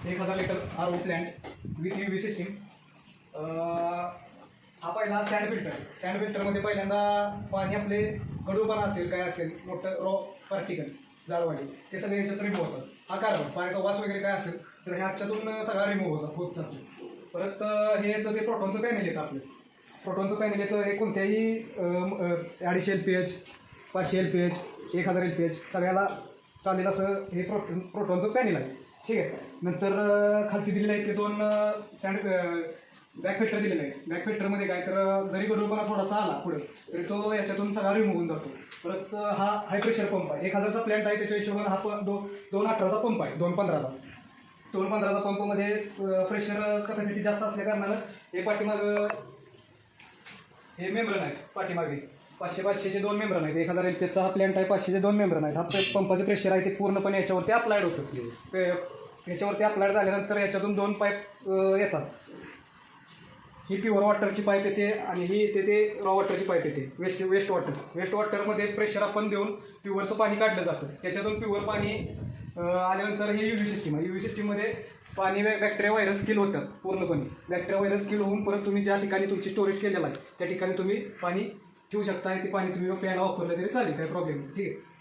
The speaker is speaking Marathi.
1000 litre RO plant with UV system. हा पहिला सँड फिल्टरमध्ये पहिल्यांदा पाणी आपले कडूपणा असेल काय असेल मोठं रॉ पार्टिकल जाळवाडी ते सगळे याच्यात रिमूव्ह होतात. हा कार्बन पाण्याचा वास वगैरे काय असेल तर ह्याच्यातून सगळा रिमूव्ह होत जातो. परत हे येतं ते प्रोटॉनचं पॅनेल येतं आपलं. प्रोटॉनचं पॅनेल येतं हे कोणत्याही 250 LPH 500 LPH 1000 LPH सगळ्याला चालेल असं हे प्रोटॉनचं पॅनेल आहे. ठीक आहे. नंतर खालती दिलेलं आहे ते 2 बॅक फिल्टर दिलेलं आहे. बॅक फिल्टरमध्ये काय तर जरी गडूळपणा थोडासा आला पुढे तरी तो याच्यातून सगळा रिमूव्ह होऊन जातो. परत हा हाय प्रेशर पंप आहे. 1000चा प्लॅन्ट आहे त्याच्या हिशोबाने हा 218चा पंप आहे. 215चा 215चा पंपमध्ये प्रेशर कपॅसिटी जास्त असल्या कारणानं हे पाठीमागं हे मेंब्रेन आहेत. पाठीमागे 500चे 2 मेंब्रेन आहेत. 1000 LPHचा हा प्लॅन्ट आहे. 500चे 2 मेंब्रेन आहेत. हा पंपाचं प्रेशर आहे ते पूर्णपणे याच्यावरती अप्लाइड होतं. याच्यावरती अप्लाइड झाल्यानंतर याच्यातून 2 पाईप येतात. ही प्युअर वॉटरची पाईप येते आणि ही येते ते रॉ वॉटरची पाईप येते. वेस्ट वॉटरमध्ये प्रेशर आपण देऊन प्युअरचं पाणी काढलं जातं. त्याच्यातून प्युअर पाणी आल्यानंतर हे UV सिस्टीम आहे. UV सिस्टीममध्ये पाणी बॅक्टेरिया व्हायरस किल होतात पूर्णपणे. बॅक्टेरिया व्हायरस किल होऊन परत तुम्ही ज्या ठिकाणी तुमची स्टोरेज केलेलं आहे त्या ठिकाणी तुम्ही पाणी ठेवू शकता आणि ते पाणी तुम्ही प्यायला वापरलं तरी चालेल, काही प्रॉब्लेम नाही. ठीक आहे.